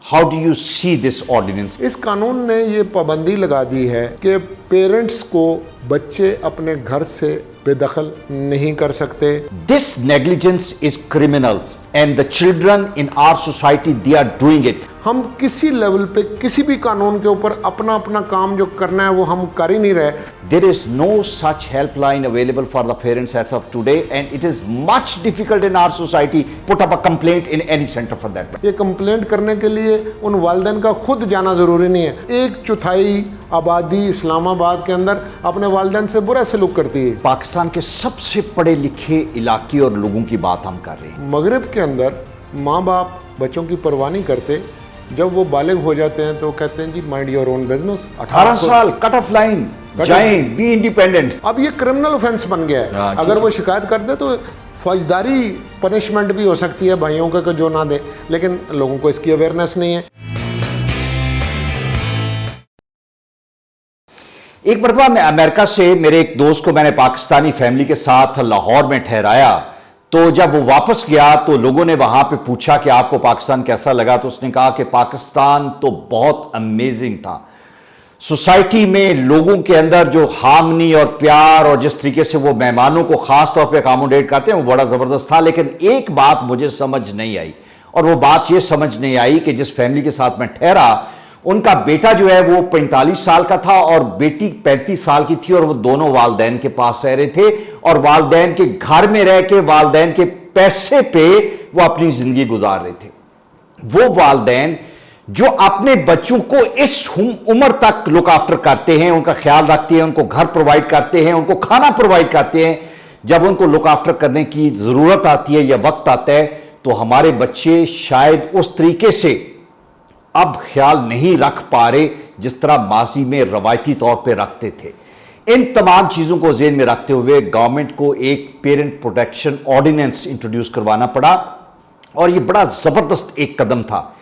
How do you see this ordinance? इस कानून ने ये पाबंदी लगा दी है कि पेरेंट्स को बच्चे अपने घर से बेदखल नहीं कर सकते। This negligence is criminal and the children in our society, they are doing it. हम किसी लेवल पे किसी भी कानून के ऊपर अपना अपना काम जो करना है वो हम कर ही नहीं रहे। There is no such helpline available for the parents as of today, and it is much difficult in our society put up a complaint in any center for that. ये कंप्लेंट करने के लिए उन वालिदैन का खुद जाना ज़रूरी नहीं है। 1/4 आबादी इस्लामाबाद के अंदर अपने वालिदैन से बुरा सलूक करती है। पाकिस्तान के सबसे पढ़े लिखे इलाके और लोगों की बात हम कर रहे हैं। मगरिब के अंदर माँ बाप बच्चों की परवाह नहीं करते, जब वो बालिग हो जाते हैं तो कहते हैं जी माइंड योर ओन बिजनेस। 18 साल कट ऑफ लाइन, जाएं, बी इंडिपेंडेंट। अब ये क्रिमिनल ऑफेंस बन गया है। अगर वो शिकायत कर दे तो फौजदारी पनिशमेंट भी हो सकती है भाइयों का जो ना दे, लेकिन लोगों को इसकी अवेयरनेस नहीं है। एक मरतबा मैं अमेरिका से मेरे एक दोस्त को मैंने पाकिस्तानी फैमिली के साथ लाहौर में ठहराया, तो जब वो वापस गया तो लोगों ने वहां पे पूछा कि आपको पाकिस्तान कैसा लगा, तो उसने कहा कि पाकिस्तान तो बहुत अमेजिंग था। सोसाइटी में लोगों के अंदर जो हार्मनी और प्यार और जिस तरीके से वो मेहमानों को खास तौर पे अकोमोडेट करते हैं वो बड़ा ज़बरदस्त था। लेकिन एक बात मुझे समझ नहीं आई, और वो बात ये समझ नहीं आई कि जिस फैमिली के साथ मैं ठहरा उनका बेटा जो है वो 45 साल का था और बेटी 35 साल की थी, और वो दोनों वालदैन के पास रह रहे थे और वालदैन के घर में रह के वालदैन के पैसे पे वो अपनी जिंदगी गुजार रहे थे। वो वालदैन जो अपने बच्चों को इस उम्र तक लुक आफ्टर करते हैं, उनका ख्याल रखते हैं, उनको घर प्रोवाइड करते हैं, उनको खाना प्रोवाइड करते हैं, जब उनको लुक आफ्टर करने की जरूरत आती है या वक्त आता है तो हमारे बच्चे शायद उस तरीके से अब ख्याल नहीं रख पा रहे जिस तरह माजी में रवायती तौर पे रखते थे। इन तमाम चीज़ों को ज़हन में रखते हुए गवर्नमेंट को एक पेरेंट प्रोटेक्शन ऑर्डिनेंस इंट्रोड्यूस करवाना पड़ा, और ये बड़ा ज़बरदस्त एक कदम था।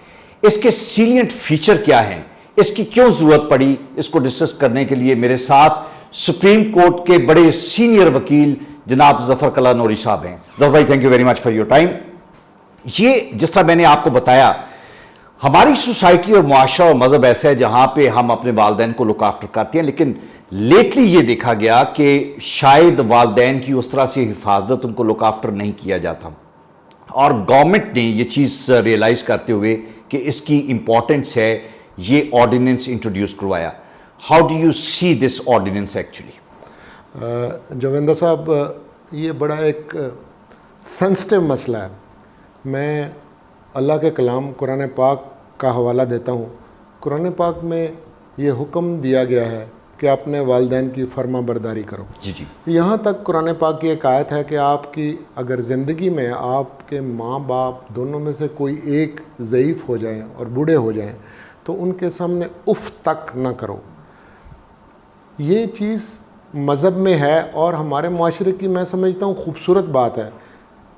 इसके सीलियंट फीचर क्या हैं, इसकी क्यों ज़रूरत पड़ी, इसको डिस्कस करने के लिए मेरे साथ सुप्रीम कोर्ट के बड़े सीनियर वकील जनाब जफर कला नूरी साहब हैं। जफर भाई, thank you very much for your time. ये जिस तरह मैंने आपको बताया, हमारी सोसाइटी और मुआशरा और मज़हब ऐसा है जहाँ पे हम अपने वालदैन को लुक आफ्टर करते हैं, लेकिन लेटली ये देखा गया कि शायद वालदैन की उस तरह से हिफाजत, उनको लुक आफ्टर नहीं किया जाता, और गवर्नमेंट ने ये चीज़ रियलाइज़ करते हुए कि इसकी इम्पोर्टेंस है, ये ऑर्डिनेंस इंट्रोड्यूस करवाया। How do you see this ordinance actually? Javendra साहब, ये बड़ा एक सेंसिटिव मसला है। मैं अल्लाह के कलाम कुरान पाक का हवाला देता हूँ। कुरान पाक में ये हुक्म दिया गया है कि अपने वालिदैन की फर्मा बरदारी करो। जी जी। यहाँ तक कुरान पाक की एक आयत है कि आपकी अगर ज़िंदगी में आपके माँ बाप दोनों में से कोई एक ज़ईफ़ हो जाए और बूढ़े हो जाएं तो उनके सामने उफ़ तक ना करो। ये चीज़ मज़हब में है और हमारे मुआशरे की मैं समझता हूँ खूबसूरत बात है।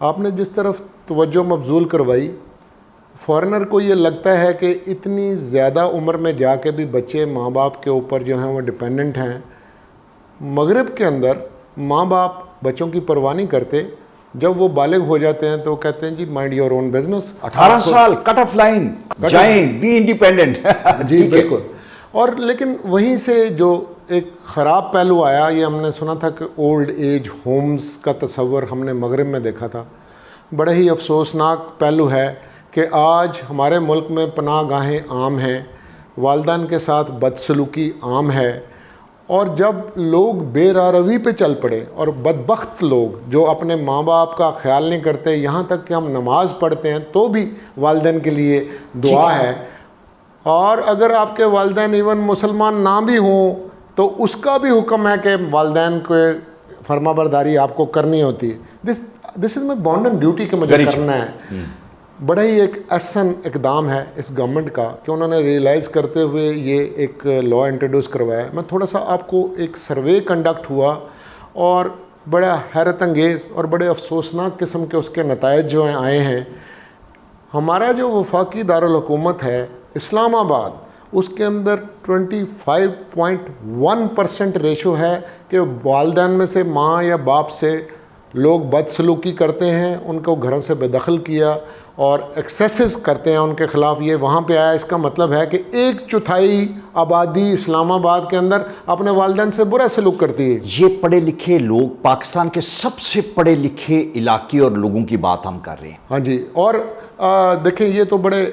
आपने जिस तरफ तवज्जो मबजूल करवाई, फॉरेनर को ये लगता है कि इतनी ज़्यादा उम्र में जाके भी बच्चे माँ बाप के ऊपर जो हैं वो डिपेंडेंट हैं। मगरिब के अंदर माँ बाप बच्चों की परवाह नहीं करते, जब वो बालिग हो जाते हैं तो कहते हैं जी माइंड योर ओन बिजनेस। 18 साल कट ऑफ लाइन, जाएं, बी इंडिपेंडेंट। जी बिल्कुल। और लेकिन वहीं से जो एक ख़राब पहलू आया, ये हमने सुना था कि ओल्ड एज होम्स का तस्वर हमने मगरिब में देखा था। बड़ा ही अफसोसनाक पहलू है कि आज हमारे मुल्क में पनाहगाहें आम हैं, वालिदैन के साथ बदसलूकी आम है, और जब लोग बेरारवी पे चल पड़े और बदबख्त लोग जो अपने माँ बाप का ख्याल नहीं करते, यहाँ तक कि हम नमाज पढ़ते हैं तो भी वालिदैन के लिए दुआ है, और अगर आपके वालिदैन इवन मुसलमान ना भी हों तो उसका भी हुक्म है कि वालिदैन को फरमाबरदारी आपको करनी होती है। This is my bond and duty कि मुझे करना है। बड़ा ही एक अहसन इकदाम है इस गवर्नमेंट का कि उन्होंने रियलाइज़ करते हुए ये एक लॉ इंट्रोड्यूस करवाया। मैं थोड़ा सा आपको एक सर्वे कंडक्ट हुआ और बड़ा हैरत अंगेज़ और बड़े अफसोसनाक किस्म के उसके नतायज जो हैं आए हैं। हमारा जो वफाकी दारुल हुकूमत है इस्लामाबाद, उसके अंदर 25.1% रेशो है कि वालिदैन में से माँ या बाप से लोग बदसलूकी करते हैं, उनको घरों से बेदखल किया और एक्सेसेस करते हैं उनके ख़िलाफ़, ये वहाँ पे आया। इसका मतलब है कि 1/4 आबादी इस्लामाबाद के अंदर अपने वालिदैन से बुरा सलूक करती है। ये पढ़े लिखे लोग, पाकिस्तान के सबसे पढ़े लिखे इलाके और लोगों की बात हम कर रहे हैं। हाँ जी, और देखें ये तो बड़े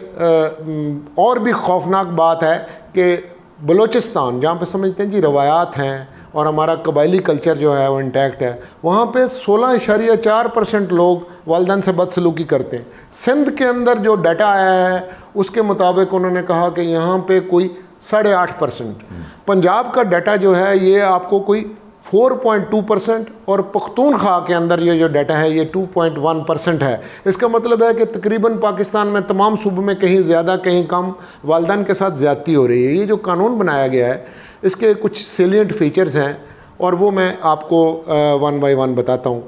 और भी खौफनाक बात है कि बलूचिस्तान, जहाँ पे समझते हैं जी रवायात हैं और हमारा कबायली कल्चर जो है वो इंटैक्ट है, वहाँ पे 16.4% लोग वालिदैन से बदसलूकी करते हैं। सिंध के अंदर जो डाटा आया है उसके मुताबिक उन्होंने कहा कि यहाँ पे कोई 8.5%। पंजाब का डाटा जो है ये आपको कोई 4.2%, और पख्तूनख्वा के अंदर ये जो डाटा है ये 2.1% है। इसका मतलब है कि तकरीबन पाकिस्तान में तमाम सूबों में कहीं ज़्यादा कहीं कम वालिदैन के साथ ज़्यादती हो रही है। ये जो कानून बनाया गया है इसके कुछ सेलिएंट फीचर्स हैं और वो मैं आपको 1 बाय 1 बताता हूँ।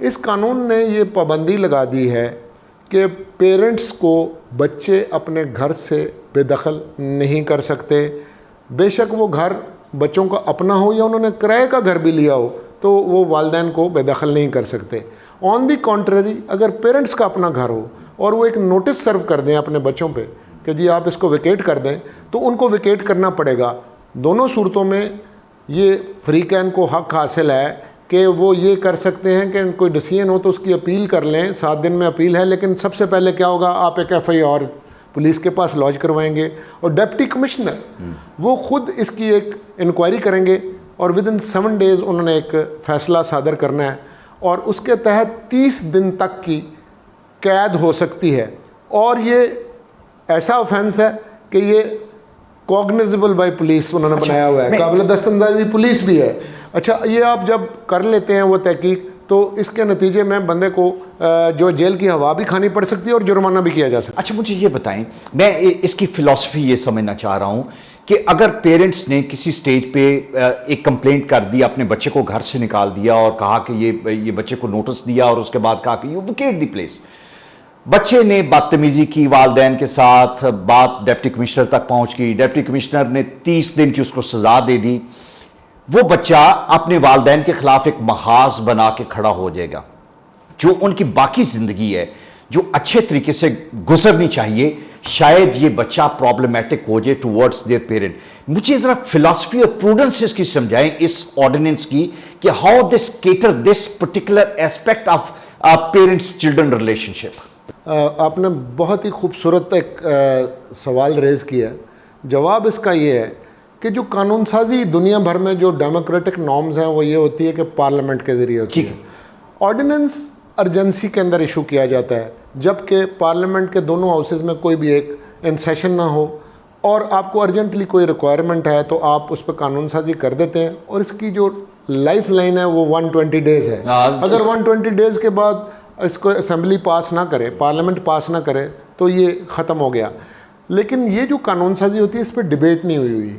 इस कानून ने ये पाबंदी लगा दी है कि पेरेंट्स को बच्चे अपने घर से बेदखल नहीं कर सकते, बेशक वो घर बच्चों का अपना हो या उन्होंने किराए का घर भी लिया हो, तो वो वालिदैन को बेदखल नहीं कर सकते। ऑन दी कॉन्ट्ररी, अगर पेरेंट्स का अपना घर हो और वो एक नोटिस सर्व कर दें अपने बच्चों पे कि जी आप इसको वेकेट कर दें, तो उनको वेकेट करना पड़ेगा। दोनों सूरतों में ये फ्री कैन को हक हासिल है कि वो ये कर सकते हैं कि कोई डिसीजन हो तो उसकी अपील कर लें, 7 दिन में अपील है। लेकिन सबसे पहले क्या होगा, आप एक FIR पुलिस के पास लॉन्च करवाएंगे और डिप्टी कमिश्नर वो खुद इसकी एक इंक्वायरी करेंगे और विद इन 7 डेज़ उन्होंने एक फ़ैसला सादर करना है और उसके तहत 30 दिन तक की कैद हो सकती है। और ये ऐसा ऑफेंस है कि ये कॉग्निजेबल बाय पुलिस उन्होंने बनाया हुआ है, काबिल दस्तंदाजी पुलिस भी है। अच्छा, ये आप जब कर लेते हैं वो तहकीक, तो इसके नतीजे में बंदे को जो जेल की हवा भी खानी पड़ सकती है और जुर्माना भी किया जा सकता है। अच्छा, मुझे ये बताएं, मैं इसकी फ़िलॉसफी ये समझना चाह रहा हूँ कि अगर पेरेंट्स ने किसी स्टेज पे एक कंप्लेंट कर दी, अपने बच्चे को घर से निकाल दिया और कहा कि ये बच्चे को नोटिस दिया और उसके बाद कहा कि यू वेकेट द प्लेस, बच्चे ने बदतमीजी की वालिदैन के साथ, बात डिप्टी कमिश्नर तक पहुंच गई, डिप्टी कमिश्नर ने 30 दिन की उसको सजा दे दी, वो बच्चा अपने वालिदैन के खिलाफ एक महाज बना के खड़ा हो जाएगा। जो उनकी बाकी जिंदगी है जो अच्छे तरीके से गुजरनी चाहिए, शायद ये बच्चा प्रॉब्लमेटिक हो जाए टुवर्ड्स देयर पेरेंट। मुझे जरा फिलॉसफी और प्रूडेंस इसकी समझाएं इस ऑर्डिनेंस की कि how this cater this particular aspect of parents children relationship. आपने बहुत ही खूबसूरत एक सवाल रेज़ किया है। जवाब इसका ये है कि जो कानून साजी दुनिया भर में जो डेमोक्रेटिक नॉर्म्स हैं वो ये होती है कि पार्लियामेंट के ज़रिए होती है। ऑर्डिनेंस अर्जेंसी के अंदर इशू किया जाता है, जबकि पार्लियामेंट के दोनों हाउसेज में कोई भी एक इन सेशन ना हो और आपको अर्जेंटली कोई रिक्वायरमेंट है तो आप उस पर कानून साजी कर देते हैं। और इसकी जो लाइफ लाइन है वो 120 डेज़ है। अगर 120 डेज़ के बाद इसको असेंबली पास ना करे, पार्लियामेंट पास ना करे, तो ये ख़त्म हो गया। लेकिन ये जो कानून साजी होती है इस पर डिबेट नहीं हुई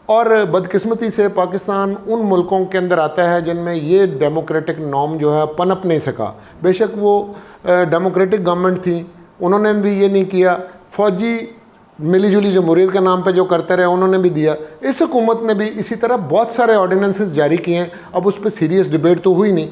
और बदकिस्मती से पाकिस्तान उन मुल्कों के अंदर आता है जिनमें ये डेमोक्रेटिक नॉर्म जो है पनप नहीं सका। बेशक वो डेमोक्रेटिक गवर्नमेंट थी, उन्होंने भी ये नहीं किया। फौजी मिलीजुली जमहूरियत के नाम पे जो करते रहे उन्होंने भी दिया। इस हुकूमत ने भी इसी तरह बहुत सारे ऑर्डिनेंसेस जारी किए हैं। अब उस पर सीरियस डिबेट तो हुई नहीं।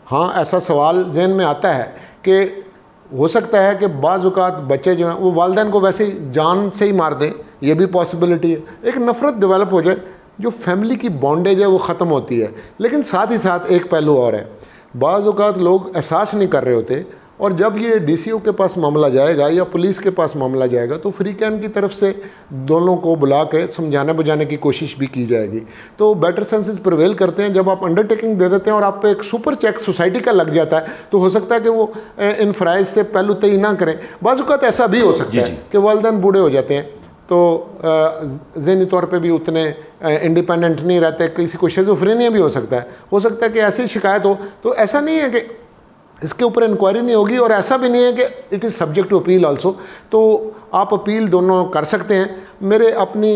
हाँ, ऐसा सवाल जहन में आता है कि हो सकता है कि बाज़ औक़ात बच्चे जो हैं वो वालिदैन को वैसे ही जान से ही मार दें, ये भी पॉसिबिलिटी है। एक नफ़रत डेवलप हो जाए, जो फैमिली की बॉन्डेज है वो ख़त्म होती है। लेकिन साथ ही साथ एक पहलू और है, बाज़ औक़ात लोग एहसास नहीं कर रहे होते और जब ये DCO के पास मामला जाएगा या पुलिस के पास मामला जाएगा तो फ्री कैन की तरफ से दोनों को बुला के समझाने बुझाने की कोशिश भी की जाएगी। तो बेटर सेंसेस प्रिवेल करते हैं। जब आप अंडरटेकिंग दे देते हैं और आप पे एक सुपर चेक सोसाइटी का लग जाता है तो हो सकता है कि वो इन फ़राइज़ से पहलू तय ना करें। बाज़ औक़ात ऐसा भी हो सकता है कि वालिदैन बूढ़े हो जाते हैं तो ज़हनी तौर पे भी उतने इंडिपेंडेंट नहीं रहते, किसी को शिज़ोफ्रेनिया भी हो सकता है कि ऐसी शिकायत हो। तो ऐसा नहीं है कि इसके ऊपर इंक्वायरी नहीं होगी और ऐसा भी नहीं है कि it is subject to appeal also. तो आप अपील दोनों कर सकते हैं। मेरे अपनी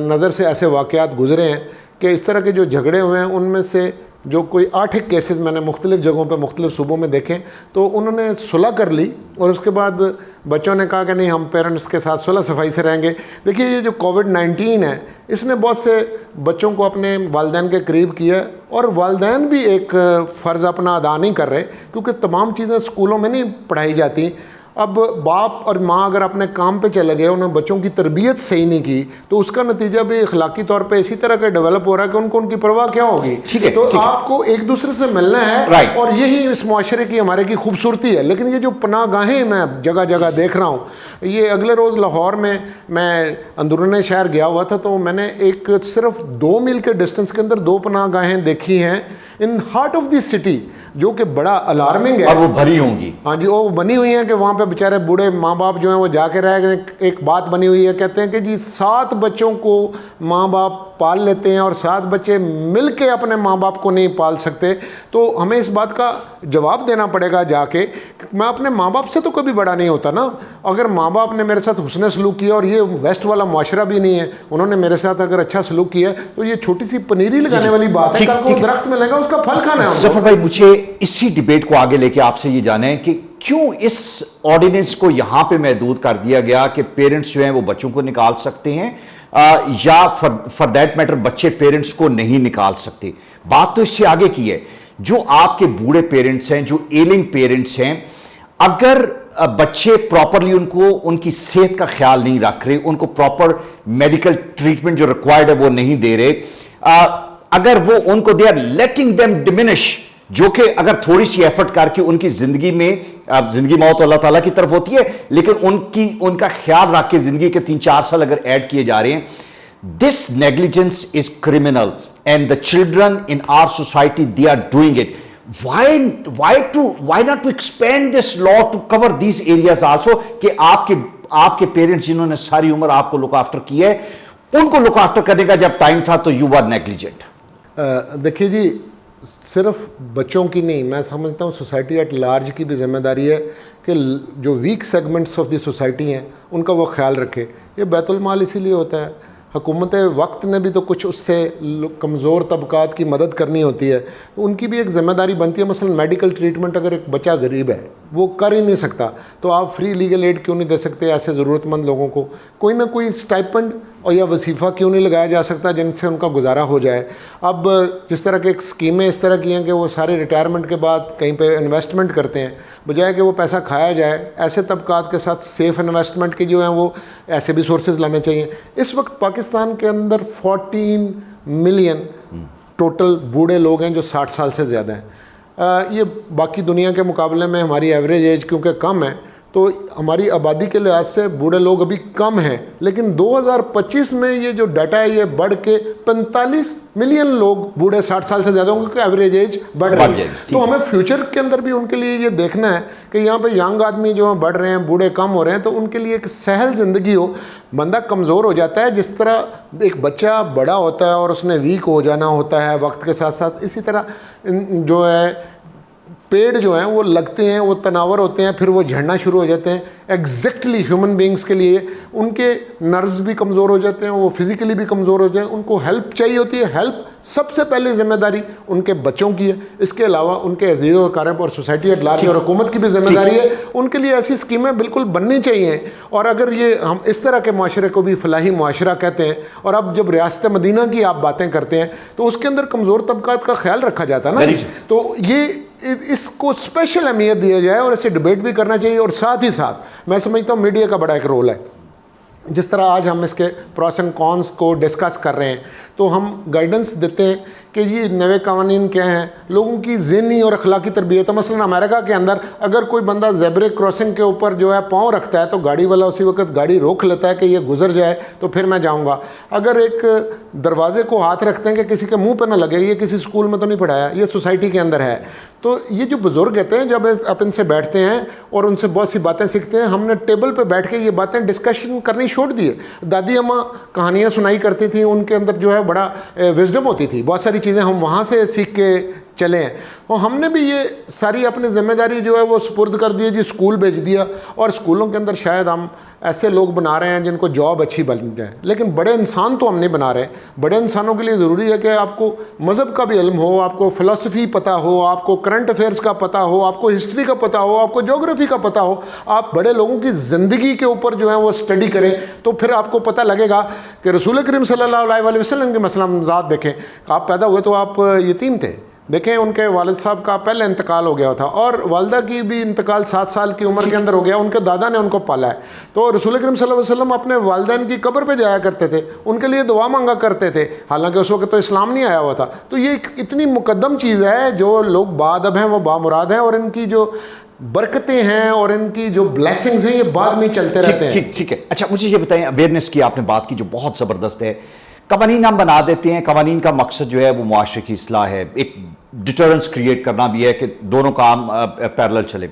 नज़र से ऐसे वाक़यात गुज़रे हैं कि इस तरह के जो झगड़े हुए हैं उनमें से जो कोई 8 केसेस मैंने मुख्तलिफ़ जगहों पे मुख्तलिफ़ सूबों में देखे, तो उन्होंने सुलह कर ली और उसके बाद बच्चों ने कहा कि नहीं, हम पेरेंट्स के साथ सुलह सफाई से रहेंगे। देखिए, ये जो कोविड-19 है इसने बहुत से बच्चों को अपने वालिदैन के करीब किया और वालिदैन भी एक फ़र्ज़ अपना अदा नहीं कर रहे, क्योंकि तमाम चीज़ें स्कूलों में नहीं पढ़ाई जाती। अब बाप और माँ अगर अपने काम पे चले गए, उन्होंने बच्चों की तरबियत सही नहीं की, तो उसका नतीजा भी अखलाकी तौर पे इसी तरह का डेवलप हो रहा है कि उनको उनकी परवाह क्या होगी। तो आपको एक दूसरे से मिलना है, और यही इस माशरे की हमारे की खूबसूरती है। लेकिन ये जो पनाहगाहें मैं जगह जगह देख रहा हूँ, ये अगले रोज़ लाहौर में मैं अंदरूनी शहर गया हुआ था, तो मैंने एक सिर्फ 2 मील के डिस्टेंस के अंदर 2 पनाहगाहें देखी हैं in heart of the city, जो कि बड़ा अलार्मिंग है। और वो भरी होंगी। हाँ जी, वो बनी हुई हैं कि वहाँ पे बेचारे बूढ़े माँ बाप जो हैं वो जाके रह गए। एक बात बनी हुई है, कहते हैं कि जी 7 बच्चों को माँ बाप पाल लेते हैं और 7 बच्चे मिल के अपने माँ बाप को नहीं पाल सकते। तो हमें इस बात का जवाब देना पड़ेगा जाके, मैं अपने माँ बाप से तो कभी बड़ा नहीं होता ना। अगर माँ बाप ने मेरे साथ हुस्न सलूक किया, और ये वेस्ट वाला माशरा भी नहीं है, उन्होंने मेरे साथ अगर अच्छा सलूक किया, तो ये छोटी सी पनीरी लगाने वाली बात है, कल को दरख्त मिलेगा उसका फल खाना है। जफर भाई, मुझे इसी डिबेट को आगे लेके आपसे ये जाना है कि क्यों इस ऑर्डिनेंस को यहां पे महदूद कर दिया गया कि पेरेंट्स जो हैं वो बच्चों को निकाल सकते हैं, या फॉर दैट मैटर बच्चे पेरेंट्स को नहीं निकाल सकते। बात तो इससे आगे की है, जो आपके बूढ़े पेरेंट्स हैं, जो एलिंग पेरेंट्स हैं, अगर बच्चे प्रॉपरली उनको उनकी सेहत का ख्याल नहीं रख रहे, उनको प्रॉपर मेडिकल ट्रीटमेंट जो रिक्वायर्ड है वो नहीं दे रहे, अगर वो उनको they are letting them diminish, जो कि अगर थोड़ी सी एफर्ट करके उनकी जिंदगी में, जिंदगी मौत अल्लाह ताला की तरफ होती है, लेकिन उनका ख्याल रख के जिंदगी के 3-4 साल अगर ऐड किए जा रहे हैं, this negligence is criminal and the children in our society they are doing it. why not to expand this law to cover these areas also, कि आपके पेरेंट्स जिन्होंने सारी उम्र आपको लुक आफ्टर किया है, उनको लुक आफ्टर करने का जब टाइम था तो यू आर नेग्लिजेंट। देखिए जी, सिर्फ बच्चों की नहीं, मैं समझता हूँ सोसाइटी एट लार्ज की भी जिम्मेदारी है कि जो weak segments of the society हैं उनका वो ख्याल रखे। ये बैतुल माल इसीलिए होता है, हुकूमत वक्त ने भी तो कुछ उससे कमज़ोर तबकात की मदद करनी होती है, तो उनकी भी एक ज़िम्मेदारी बनती है। मसलन मेडिकल ट्रीटमेंट अगर एक बच्चा गरीब है, वो कर ही नहीं सकता, तो आप फ्री लीगल एड क्यों नहीं दे सकते ऐसे ज़रूरतमंद लोगों को? कोई ना कोई स्टाइपेंड और या वजीफ़ा क्यों नहीं लगाया जा सकता जिनसे उनका गुजारा हो जाए? अब जिस तरह की स्कीमें इस तरह की हैं कि वो सारे रिटायरमेंट के बाद कहीं पे इन्वेस्टमेंट करते हैं, बजाय कि वो पैसा खाया जाए, ऐसे तबकात के साथ सेफ़ इन्वेस्टमेंट के जो हैं वो ऐसे भी सोर्सेज लाने चाहिए। इस वक्त पाकिस्तान के अंदर 14 मिलियन टोटल बूढ़े लोग हैं जो 60 साल से ज़्यादा हैं। ये बाकी दुनिया के मुकाबले में हमारी एवरेज एज क्योंकि कम है, तो हमारी आबादी के लिहाज से बूढ़े लोग अभी कम हैं, लेकिन 2025 में ये जो डाटा है ये बढ़ के 45 मिलियन लोग बूढ़े 60 साल से ज़्यादा होंगे, क्योंकि एवरेज एज बढ़ रही है। तो हमें फ्यूचर के अंदर भी उनके लिए ये देखना है कि यहाँ पे यंग आदमी जो बढ़ रहे हैं, बूढ़े कम हो रहे हैं, तो उनके लिए एक सहल ज़िंदगी हो। बंदा कमज़ोर हो जाता है, जिस तरह एक बच्चा बड़ा होता है और उसने वीक हो जाना होता है वक्त के साथ साथ, इसी तरह जो है पेड़ जो हैं वो लगते हैं, वो तनावर होते हैं, फिर वो झड़ना शुरू हो जाते हैं। एग्जैक्टली ह्यूमन बींग्स के लिए उनके नर्व्स भी कमज़ोर हो जाते हैं, वो फिज़िकली भी कमज़ोर हो जाते हैं, उनको हेल्प चाहिए होती है। हेल्प सबसे पहले जिम्मेदारी उनके बच्चों की है, इसके अलावा उनके अजीज़ और कारब और सोसाइटी एट लार्ज और हुकूमत की भी जिम्मेदारी है। उनके लिए ऐसी स्कीमें बिल्कुल बननी चाहिए। और अगर ये हम इस तरह के माशरे को भी फलाही माशरा कहते हैं, और अब जब रियासत मदीना की आप बातें करते हैं तो उसके अंदर कमज़ोर तबकात का ख्याल रखा जाता है ना, तो ये इसको स्पेशल अहमियत दिया जाए और इसे डिबेट भी करना चाहिए। और साथ ही साथ मैं समझता हूँ मीडिया का बड़ा एक रोल है। जिस तरह आज हम इसके प्रॉस एंड कॉन्स को डिस्कस कर रहे हैं, तो हम गाइडेंस देते हैं कि ये नए कानून क्या हैं, लोगों की ज़हनी और अखलाकी तरबियत है। मसलन अमेरिका के अंदर अगर कोई बंदा ज़ेब्रे क्रॉसिंग के ऊपर जो है पाँव रखता है, तो गाड़ी वाला उसी वक्त गाड़ी रोक लेता है कि ये गुजर जाए तो फिर मैं जाऊंगा। अगर एक दरवाजे को हाथ रखते हैं कि किसी के मुंह पर ना लगे, ये किसी स्कूल में तो नहीं पढ़ाया, ये सोसाइटी के अंदर है। तो ये जो बुज़ुर्ग कहते हैं, जब आप इनसे बैठते हैं और उनसे बहुत सी बातें सीखते हैं, हमने टेबल पे बैठ के ये बातें डिस्कशन करनी छोड़ दी है। दादी अम्मा कहानियाँ सुनाई करती थी, उनके अंदर जो है बड़ा विजडम होती थी, बहुत सारी चीज़ें हम वहाँ से सीख के चले हैं। और हमने भी ये सारी अपनी ज़िम्मेदारी जो है वो सुपुर्द कर दी है जी, स्कूल भेज दिया। और स्कूलों के अंदर शायद हम ऐसे लोग बना रहे हैं जिनको जॉब अच्छी बन जाए, लेकिन बड़े इंसान तो हम नहीं बना रहे। बड़े इंसानों के लिए ज़रूरी है कि आपको मज़हब का भी इल्म हो, आपको फ़िलासफ़ी पता हो, आपको करंट अफेयर्स का पता हो, आपको हिस्ट्री का पता हो, आपको जोग्राफ़ी का पता हो। आप बड़े लोगों की ज़िंदगी के ऊपर जो है वो स्टडी करें, तो फिर आपको पता लगेगा कि रसूल करीम सल्लल्लाहु अलैहि वसल्लम के मसला ज़ात देखें। आप पैदा हुए तो आप यतीम थे, देखें उनके वालिद साहब का पहले इंतकाल हो गया था और वालदा की भी इंतकाल 7 साल की उम्र के अंदर हो गया, उनके दादा ने उनको पाला है। तो रसूल करीम सल्लल्लाहु अलैहि वसल्लम अपने वालिदैन की कब्र पे जाया करते थे, उनके लिए दुआ मांगा करते थे, हालांकि उस वक्त तो इस्लाम नहीं आया हुआ था। तो ये एक इतनी मुकद्दम चीज़ है, जो लोग बाअदब हैं वो बामुराद हैं, और इनकी जो बरकतें हैं और इनकी जो ब्लेसिंग्स हैं ये बाद में चलते रहते हैं। ठीक है। अच्छा मुझे ये बताएं, अवेयरनेस की आपने बात की जो बहुत ज़बरदस्त है। कवानीन हम बना देते हैं, कवानीन का मकसद जो है वो मुआशरे की इस्लाह है, एक डिटरेंस क्रिएट करना भी है कि दोनों काम पैरेलल चले।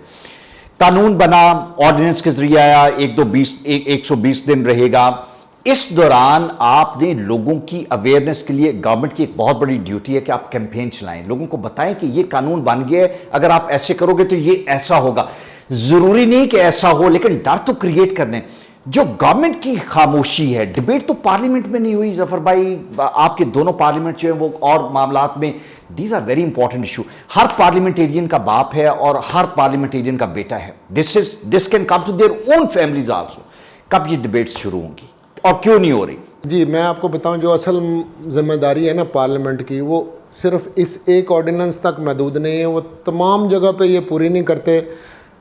कानून बना, ऑर्डिनेंस के जरिए आया, 120 दिन रहेगा। इस दौरान आपने लोगों की अवेयरनेस के लिए, गवर्नमेंट की एक बहुत बड़ी ड्यूटी है कि आप कैंपेन चलाएं, लोगों को बताएं कि ये कानून बन गया है, अगर आप ऐसे करोगे तो ये ऐसा होगा। जरूरी नहीं कि ऐसा हो, लेकिन डर तो क्रिएट करने। जो गवर्नमेंट की खामोशी है, डिबेट तो पार्लियामेंट में नहीं हुई जफर भाई, आपके दोनों पार्लियामेंट जो है वो और मामलात में, these are very important issue. हर पार्लियामेंटेरियन का बाप है और हर पार्लियामेंटेरियन का बेटा है। This can come to their own families also. कब ये डिबेट शुरू होंगी और क्यों नहीं हो रही? जी मैं आपको बताऊं, जो असल जिम्मेदारी है ना पार्लियामेंट की, वो सिर्फ इस एक ऑर्डिनेंस तक महदूद नहीं है, वो तमाम जगह पे ये पूरी नहीं करते।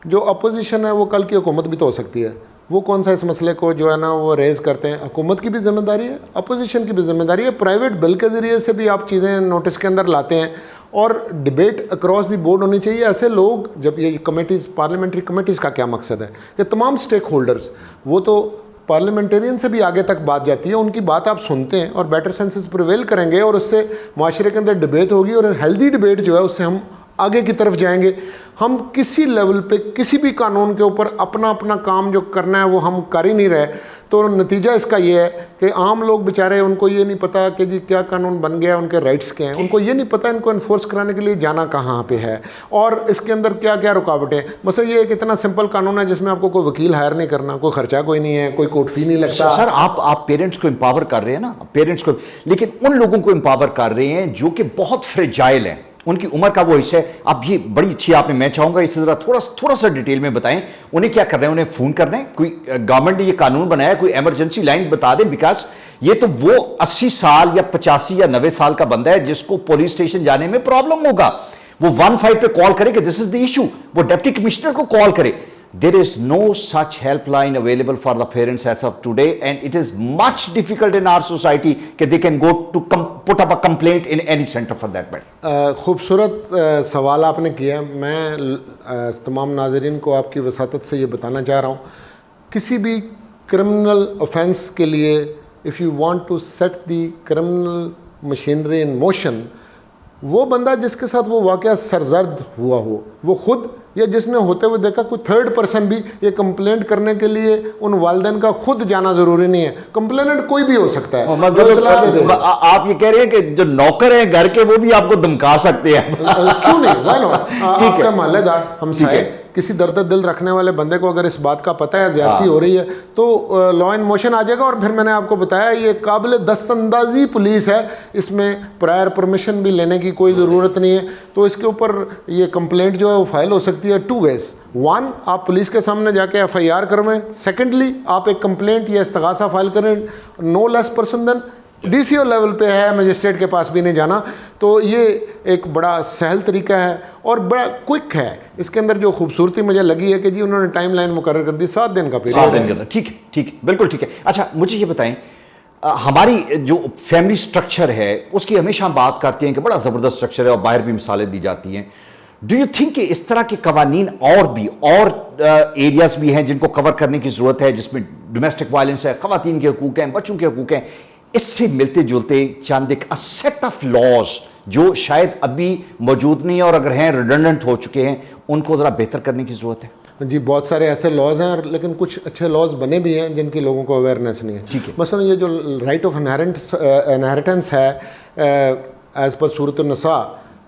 जो अपोजिशन है वो कल की हुकूमत भी तो हो सकती है, वो कौन सा इस मसले को जो है ना वो रेज़ करते हैं। हुकूमत की भी जिम्मेदारी है, अपोजिशन की भी जिम्मेदारी है। प्राइवेट बिल के ज़रिए से भी आप चीज़ें नोटिस के अंदर लाते हैं, और डिबेट अक्रॉस द बोर्ड होनी चाहिए। ऐसे लोग, जब ये कमेटीज़, पार्लियामेंट्री कमेटीज़ का क्या मकसद है कि तमाम स्टेक होल्डर्स, वो तो पार्लियामेंटेरियन से भी आगे तक बात जाती है, उनकी बात आप सुनते हैं और बेटर सेंसेस प्रिवेल करेंगे, और उससे माशरे के अंदर डिबेट होगी, और हेल्दी डिबेट जो है उससे हम आगे की तरफ जाएंगे। हम किसी लेवल पे किसी भी कानून के ऊपर अपना अपना काम जो करना है वो हम कर ही नहीं रहे, तो नतीजा इसका ये है कि आम लोग बेचारे, उनको ये नहीं पता कि जी क्या कानून बन गया, उनके राइट्स क्या हैं, उनको ये नहीं पता इनको इन्फोर्स कराने के लिए जाना कहाँ पे है, और इसके अंदर क्या क्या रुकावटें। मसला ये एक इतना सिंपल कानून है जिसमें आपको कोई वकील हायर नहीं करना, कोई खर्चा कोई नहीं है, कोई कोर्ट फी नहीं लगता। सर आप पेरेंट्स को एम्पावर कर रहे हैं ना, पेरेंट्स को, लेकिन उन लोगों को एम्पावर कर रहे हैं जो कि बहुत फ्रेजाइल हैं, उनकी उम्र का वो हिस्सा है। अब ये बड़ी अच्छी आपने, मैं चाहूंगा इसे जरा थोड़ा सा डिटेल में बताएं, उन्हें क्या करना है, उन्हें फोन करना है, कोई गवर्नमेंट ने ये कानून बनाया, कोई इमरजेंसी लाइन बता दें, बिकॉज ये तो वो 80 साल या 85 या 90 साल का बंदा है जिसको पुलिस स्टेशन जाने में प्रॉब्लम होगा, वो 15 पे कॉल करे कि दिस इज द इशू, वो डिप्टी कमिश्नर को कॉल करे। There is no such helpline available for the parents as of today, and it is much difficult in our society that they can go to put up a complaint in any center for that matter. खूबसूरत सवाल आपने किया। मैं तमाम नाज़रीन को आपकी वसातत से ये बताना चाह रहा हूँ, किसी भी क्रिमिनल ऑफेंस के लिए if you want to set the criminal machinery in motion, वो बंदा जिसके साथ वो वाक़या सरजर्द हुआ हो, वो खुद या जिसने होते हुए देखा, कोई थर्ड पर्सन भी ये कंप्लेंट करने के लिए उन वालिदैन का खुद जाना ज़रूरी नहीं है। कंप्लेनेंट कोई भी हो सकता है। आप ये कह रहे हैं कि जो नौकर हैं घर के वो भी आपको धमका सकते हैं? क्यों नहीं, वाई नॉट। आपका मोहल्लेदार, हमसाए, किसी दर्द दिल रखने वाले बंदे को अगर इस बात का पता है ज्यादती हो रही है तो लॉ इन मोशन आ जाएगा। और फिर मैंने आपको बताया ये काबिल दस्तंदाजी पुलिस है, इसमें प्रायर परमिशन भी लेने की कोई ज़रूरत नहीं है। तो इसके ऊपर ये कंप्लेंट जो है वो फाइल हो सकती है 2 ways। 1, आप पुलिस के सामने जाके FIR करवाएं। सेकेंडली, आप एक कंप्लेंट या इस्तगासा फाइल करें, no less person than DCO level पे है, मजिस्ट्रेट के पास भी नहीं जाना। तो ये एक बड़ा सहल तरीका है और बड़ा क्विक है। इसके अंदर जो खूबसूरती मुझे लगी है कि जी उन्होंने टाइम लाइन मुकर्रर कर दी, 7 दिन का पीरियड। 7 दिन के अंदर, ठीक है, बिल्कुल ठीक है। अच्छा मुझे ये बताएं, हमारी जो फैमिली स्ट्रक्चर है उसकी हमेशा हम बात करते हैं कि बड़ा ज़बरदस्त स्ट्रक्चर है और बाहर भी मिसालें दी जाती हैं। डू यू थिंक कि इस तरह के कवानीन और एरियाज भी हैं जिनको कवर करने की ज़रूरत है, जिसमें डोमेस्टिक वायलेंस है, ख़वातीन के हकूक़ हैं, बच्चों के हकूक़ हैं, इससे मिलते जुलते चंद एक सेट ऑफ लॉज जो शायद अभी मौजूद नहीं है और अगर हैं रिडंडेंट हो चुके हैं, उनको ज़रा बेहतर करने की ज़रूरत है? जी बहुत सारे ऐसे लॉज हैं, लेकिन कुछ अच्छे लॉज बने भी हैं जिनकी लोगों को अवेयरनेस नहीं है। ठीक है, मसलन ये जो राइट ऑफ इनहेरिटेंस है एज़ पर सूरत नसा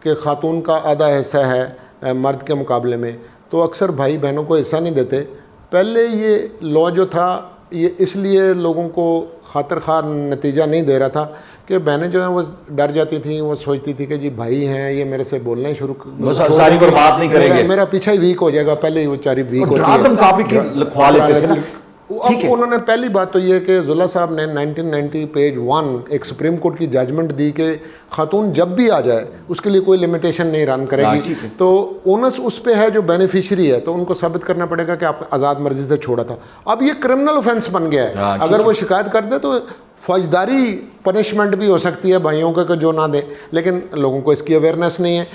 के खातून का आधा हिस्सा है मर्द के मुकाबले में, तो अक्सर भाई बहनों को हिस्सा नहीं देते। पहले ये लॉ जो था ये इसलिए लोगों को खातिर खार नतीजा नहीं दे रहा था कि बहनें जो हैं वो डर जाती थी, वो सोचती थी कि जी भाई हैं ये मेरे से बोलना ही शुरू सारी बात नहीं करेंगे, मेरा पीछा ही वीक हो जाएगा। पहले ही वो चारी वीक होती है, अब उन्होंने पहली बात तो ये कि जुल्ला साहब ने 1990 पेज 1 एक सुप्रीम कोर्ट की जजमेंट दी कि खातून जब भी आ जाए उसके लिए कोई लिमिटेशन नहीं रन करेगी, तो ओनस उस पे है जो बेनिफिशियरी है, तो उनको साबित करना पड़ेगा कि आप आज़ाद मर्जी से छोड़ा था। अब ये क्रिमिनल ऑफेंस बन गया है, अगर वो शिकायत कर दे तो फौजदारी पनिशमेंट भी हो सकती है भाइयों को जो ना दे, लेकिन लोगों को इसकी अवेयरनेस नहीं है।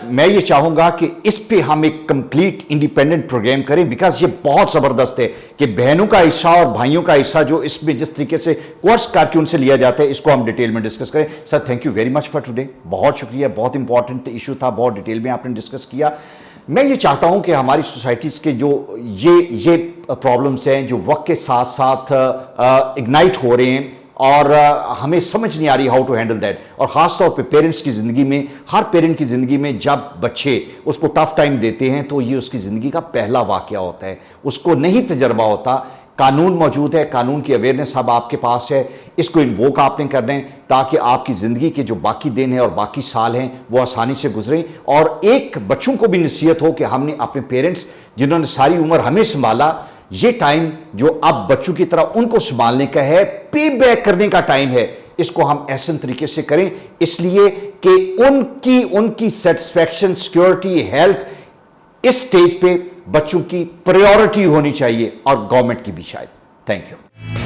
मैं ये चाहूंगा कि इस पे हम एक कंप्लीट इंडिपेंडेंट प्रोग्राम करें, बिकॉज ये बहुत जबरदस्त है कि बहनों का हिस्सा और भाइयों का हिस्सा जो इसमें जिस तरीके से कोर्स करके उनसे लिया जाता है, इसको हम डिटेल में डिस्कस करें। Sir thank you very much for today, बहुत शुक्रिया, बहुत इंपॉर्टेंट इशू था, बहुत डिटेल में आपने डिस्कस किया। मैं ये चाहता हूं कि हमारी सोसाइटीज़ के जो ये प्रॉब्लम्स हैं जो वक्त के साथ साथ इग्नाइट हो रहे हैं और हमें समझ नहीं आ रही हाउ टू हैंडल दैट, और ख़ास तौर पे पेरेंट्स की ज़िंदगी में, हर पेरेंट की ज़िंदगी में जब बच्चे उसको टफ टाइम देते हैं तो ये उसकी ज़िंदगी का पहला वाक़या होता है, उसको नहीं तजर्बा होता। कानून मौजूद है, कानून की अवेयरनेस अब आपके पास है, इसको इन्वोक आपने करना है ताकि आपकी ज़िंदगी के जो बाकी दिन हैं और बाकी साल हैं वो आसानी से गुजरें, और एक बच्चों को भी नसीहत हो कि हमने अपने पेरेंट्स जिन्होंने सारी उम्र हमें संभाला, ये टाइम जो अब बच्चों की तरह उनको संभालने का है, पे बैक करने का टाइम है, इसको हम ऐसे तरीके से करें इसलिए कि उनकी सेटिस्फैक्शन, सिक्योरिटी, हेल्थ इस स्टेज पे बच्चों की प्रायोरिटी होनी चाहिए और गवर्नमेंट की भी शायद। Thank you.